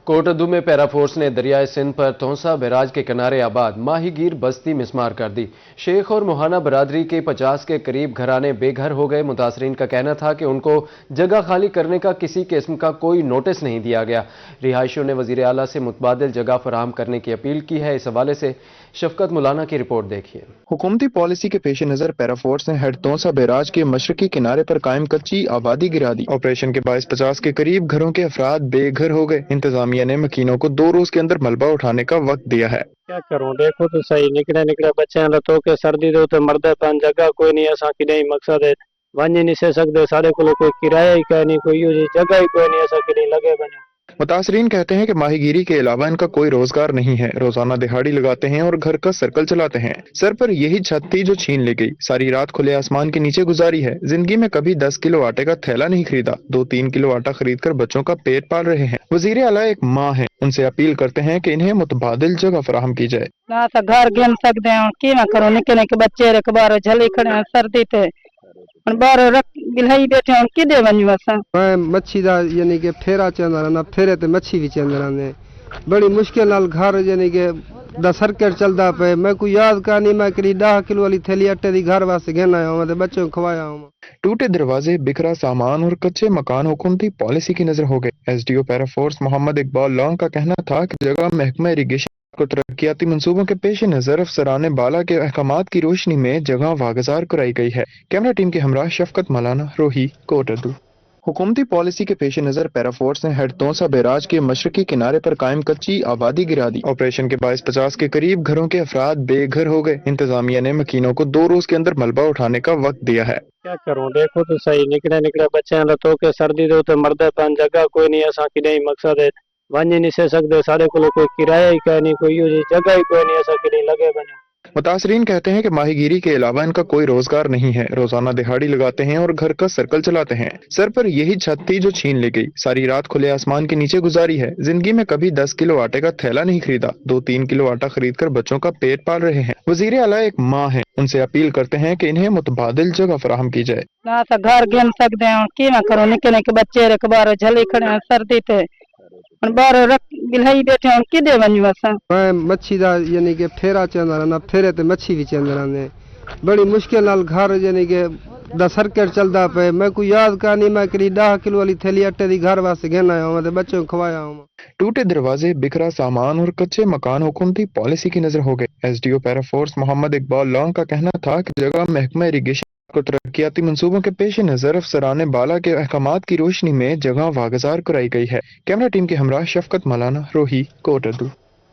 کوٹدو میں پیرا فورس نے دریائے سندھ پر تونسا بیراج کے کنارے آباد ماہی گیر بستی مسمار کر دی۔ شیخ اور موہانا برادری کے 50 کے قریب گھرانے بے گھر ہو گئے۔ متاثرین کا کہنا تھا کہ ان کو جگہ خالی کرنے کا کسی قسم کا کوئی نوٹس نہیں دیا گیا۔ رہائشیوں نے وزیر اعلیٰ سے متبادل جگہ فراہم کرنے کی اپیل کی ہے۔ اس حوالے سے شفقت مولانا کی رپورٹ دیکھیے۔ حکومتی پالیسی کے پیش نظر پیرا فورس نے ہیڈ تونسا بیراج کے مشرقی کنارے پر قائم کچی آبادی گرا دی۔ آپریشن کے باعث 50 کے قریب گھروں کے افراد بے گھر ہو گئے۔ انتظامیہ نے مکینوں کو 2 روز کے اندر ملبہ اٹھانے کا وقت دیا ہے۔ کیا کروں، دیکھو تو صحیح نکلے بچے تو کہ سردی دے تو مردے پن جگہ کوئی نہیں، ایسا کہ نہیں مقصد ہے ونج نہیں سے سکتے، سارے کو کوئی کرایہ ہی کوئی نہیں، کوئی جگہ ہی کوئی نہیں، ایسا کہ نہیں لگے بنے۔ متاثرین کہتے ہیں کہ ماہی گیری کے علاوہ ان کا کوئی روزگار نہیں ہے، روزانہ دہاڑی لگاتے ہیں اور گھر کا سرکل چلاتے ہیں۔ سر پر یہی چھت تھی جو چھین لی گئی، ساری رات کھلے آسمان کے نیچے گزاری ہے۔ زندگی میں کبھی 10 کلو آٹے کا تھیلا نہیں خریدا، 2-3 کلو آٹا خرید کر بچوں کا پیٹ پال رہے ہیں۔ وزیر اعلیٰ ایک ماں ہیں، ان سے اپیل کرتے ہیں کہ انہیں متبادل جگہ فراہم کی جائے۔ گھر گن سکتے ہیں کی میں کروں، نکے نکے بچے رکھ بارو جھلی کھڑے ہیں سردی تے بارو رکھ بلہائی بیٹھے ہیں کی دے ونجو اساں۔ میں مچھی دا یعنی کہ پھیرا چندا رہنا، پھیرے تے مچھی بھی چند رہنے، بڑی مشکل نال گھر یعنی کہ دا سرکٹ چلدا پے۔ میں کوئی یاد کرنی، میں کری 10 کلو والی تھیلی آٹے دی گھر واسطے گھن آیا ہوں تے بچوں کو کھوایا ہوں۔ ٹوٹے دروازے، بکھرا سامان اور کچے مکان حکومتی پالیسی کی نظر ہو گئے۔ ایس ڈی او پیرا فورس محمد اقبال لانگ کا کہنا تھا کہ جگہ محکمہ اریگیشن کو ترقیاتی منصوبوں کے پیش نظر افسران بالا کے احکامات کی روشنی میں جگہ واگزار کرائی گئی ہے۔ کیمرہ ٹیم کے ہمراہ شفقت مولانا، روہی، کوٹدو۔ حکومتی پالیسی کے پیش نظر پیرا فورس نے ہیڈ تونسا بیراج کے مشرقی کنارے پر قائم کچی آبادی گرا دی۔ آپریشن کے باعث 50 کے قریب گھروں کے افراد بے گھر ہو گئے۔ انتظامیہ نے مکینوں کو 2 روز کے اندر ملبہ اٹھانے کا وقت دیا ہے۔ کیا کروں، دیکھو تو صحیح نکلے بچے تو کہ سردی دے تو مردے پن جگہ کوئی نہیں، ایسا کہ نہیں مقصد ہے ونج نہیں سے سکتے، سارے کو کوئی کرایہ ہی کوئی نہیں، کوئی جگہ ہی کوئی نہیں، ایسا کہ نہیں لگے بنے۔ متاثرین کہتے ہیں کہ ماہی گیری کے علاوہ ان کا کوئی روزگار نہیں ہے، روزانہ دہاڑی لگاتے ہیں اور گھر کا سرکل چلاتے ہیں۔ سر پر یہی چھت تھی جو چھین لی گئی، ساری رات کھلے آسمان کے نیچے گزاری ہے۔ زندگی میں کبھی 10 کلو آٹے کا تھیلا نہیں خریدا، 2-3 کلو آٹا خرید کر بچوں کا پیٹ پال رہے ہیں۔ وزیر اعلیٰ ایک ماں ہیں، ان سے اپیل کرتے ہیں کہ انہیں متبادل جگہ فراہم کی جائے۔ گھر گن سکتے ہیں کی میں کروں، نکے نکے بچے رکھ بارو جھلی کھڑے ہیں سردی تے بارو رکھ بلہائی بیٹھے ہیں کی دے ونجو اساں۔ میں مچھی دا یعنی کہ پھیرا چندا رہنا، پھیرے تے مچھی بھی چند رہنے، بڑی مشکل نال گھر یعنی کہ دا سرکٹ چلدا پے۔ میں کوئی یاد کرنی، میں کری 10 کلو والی تھیلی آٹے دی گھر واسطے گھن آیا ہوں تے بچوں کو کھوایا ہوں۔ ٹوٹے دروازے، بکھرا سامان اور کچے مکان حکومتی پالیسی کی نظر ہو گئے۔ ایس ڈی او پیرا فورس محمد اقبال لانگ کا کہنا تھا کہ جگہ محکمہ اریگیشن کو ترقیاتی منصوبوں کے پیش نظر افسران بالا کے احکامات کی روشنی میں جگہ واگزار کرائی گئی ہے۔ کیمرہ ٹیم کے ہمراہ شفقت مولانا، روہی، کوٹدو۔